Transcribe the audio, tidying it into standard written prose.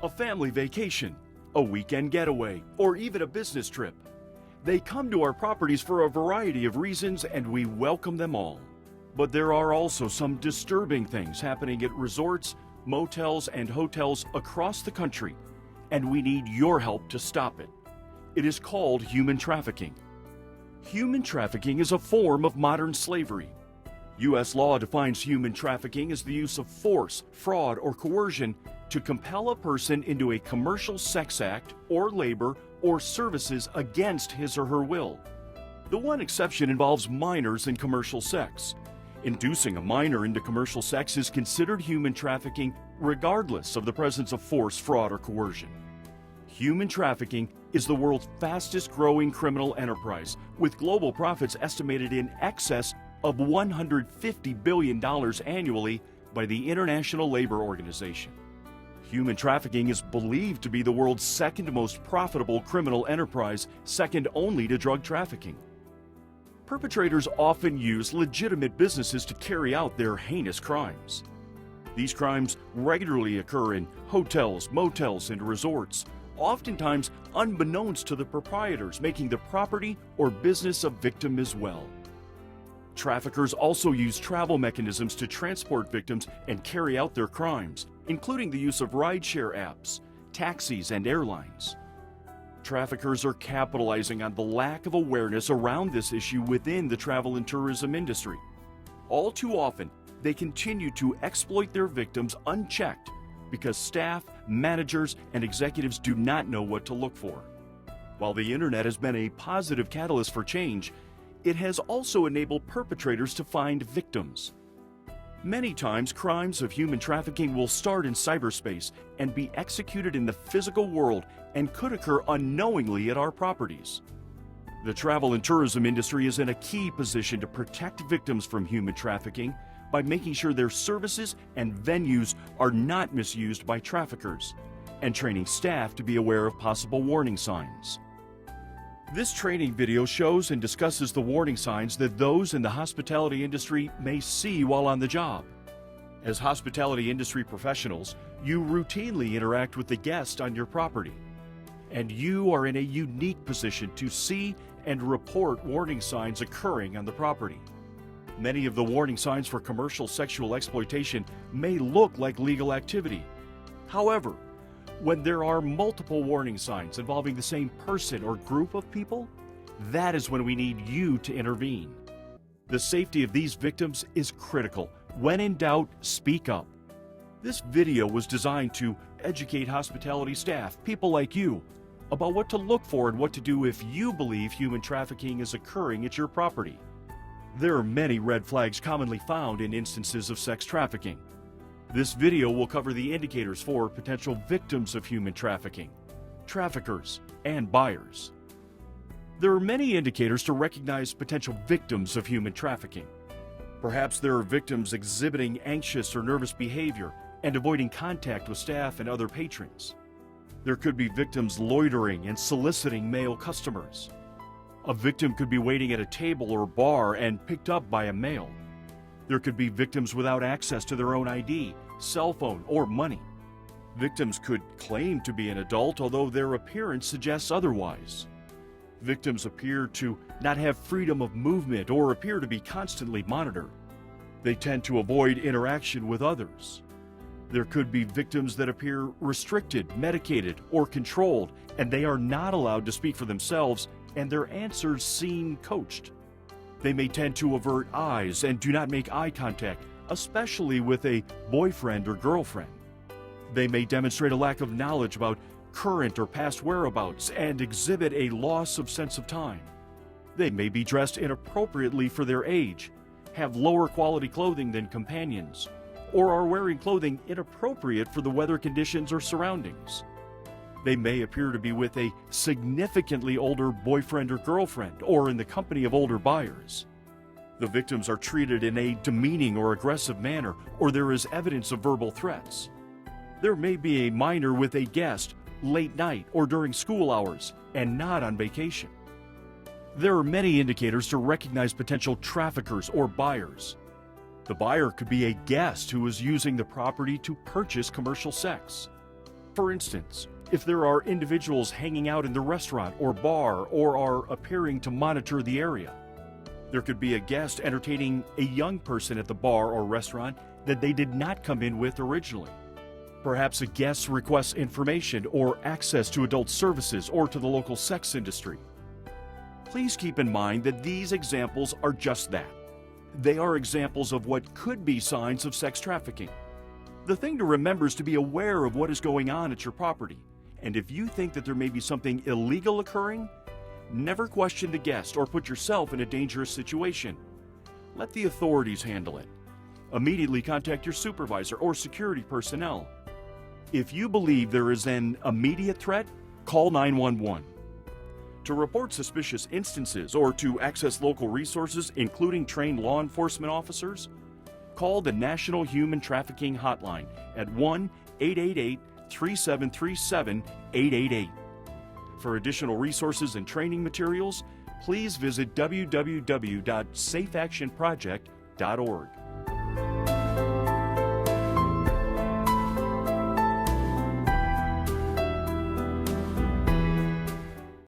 a family vacation, a weekend getaway, or even a business trip. They come to our properties for a variety of reasons, and we welcome them all. But there are also some disturbing things happening at resorts, motels, and hotels across the country, and we need your help to stop it. It is called human trafficking. Human trafficking is a form of modern slavery. U.S. law defines human trafficking as the use of force, fraud, or coercion to compel a person into a commercial sex act or labor or services against his or her will. The one exception involves minors in commercial sex. Inducing a minor into commercial sex is considered human trafficking regardless of the presence of force, fraud, or coercion. Human trafficking is the world's fastest growing criminal enterprise, with global profits estimated in excess of $150 billion annually by the International Labor Organization. Human trafficking is believed to be the world's second most profitable criminal enterprise, second only to drug trafficking. Perpetrators often use legitimate businesses to carry out their heinous crimes. These crimes regularly occur in hotels, motels, and resorts, oftentimes unbeknownst to the proprietors, making the property or business a victim as well. Traffickers also use travel mechanisms to transport victims and carry out their crimes, including the use of rideshare apps, taxis, and airlines. Traffickers are capitalizing on the lack of awareness around this issue within the travel and tourism industry. All too often, they continue to exploit their victims unchecked because staff, managers, and executives do not know what to look for. While the internet has been a positive catalyst for change, it has also enabled perpetrators to find victims. Many times, crimes of human trafficking will start in cyberspace and be executed in the physical world and could occur unknowingly at our properties. The travel and tourism industry is in a key position to protect victims from human trafficking by making sure their services and venues are not misused by traffickers, and training staff to be aware of possible warning signs. This training video shows and discusses the warning signs that those in the hospitality industry may see while on the job. As hospitality industry professionals, you routinely interact with the guest on your property, and you are in a unique position to see and report warning signs occurring on the property. Many of the warning signs for commercial sexual exploitation may look like legal activity. However, when there are multiple warning signs involving the same person or group of people, that is when we need you to intervene. The safety of these victims is critical. When in doubt, speak up. This video was designed to educate hospitality staff, people like you, about what to look for and what to do if you believe human trafficking is occurring at your property. There are many red flags commonly found in instances of sex trafficking. This video will cover the indicators for potential victims of human trafficking, traffickers, and buyers. There are many indicators to recognize potential victims of human trafficking. Perhaps there are victims exhibiting anxious or nervous behavior and avoiding contact with staff and other patrons. There could be victims loitering and soliciting male customers. A victim could be waiting at a table or bar and picked up by a male. There could be victims without access to their own ID, cell phone, or money. Victims could claim to be an adult, although their appearance suggests otherwise. Victims appear to not have freedom of movement or appear to be constantly monitored. They tend to avoid interaction with others. There could be victims that appear restricted, medicated, or controlled, and they are not allowed to speak for themselves, and their answers seem coached. They may tend to avert eyes and do not make eye contact, especially with a boyfriend or girlfriend. They may demonstrate a lack of knowledge about current or past whereabouts and exhibit a loss of sense of time. They may be dressed inappropriately for their age, have lower quality clothing than companions, or are wearing clothing inappropriate for the weather conditions or surroundings. They may appear to be with a significantly older boyfriend or girlfriend, or in the company of older buyers. The victims are treated in a demeaning or aggressive manner, or there is evidence of verbal threats. There may be a minor with a guest late night or during school hours and not on vacation. There are many indicators to recognize potential traffickers or buyers. The buyer could be a guest who is using the property to purchase commercial sex. For instance, if there are individuals hanging out in the restaurant or bar or are appearing to monitor the area. There could be a guest entertaining a young person at the bar or restaurant that they did not come in with originally. Perhaps a guest requests information or access to adult services or to the local sex industry. Please keep in mind that these examples are just that. They are examples of what could be signs of sex trafficking. The thing to remember is to be aware of what is going on at your property, and if you think that there may be something illegal occurring, never question the guest or put yourself in a dangerous situation. Let the authorities handle it. Immediately contact your supervisor or security personnel. If you believe there is an immediate threat, call 911. To report suspicious instances or to access local resources, including trained law enforcement officers, call the National Human Trafficking Hotline at 1-888-3737-888. For additional resources and training materials, please visit www.safeactionproject.org.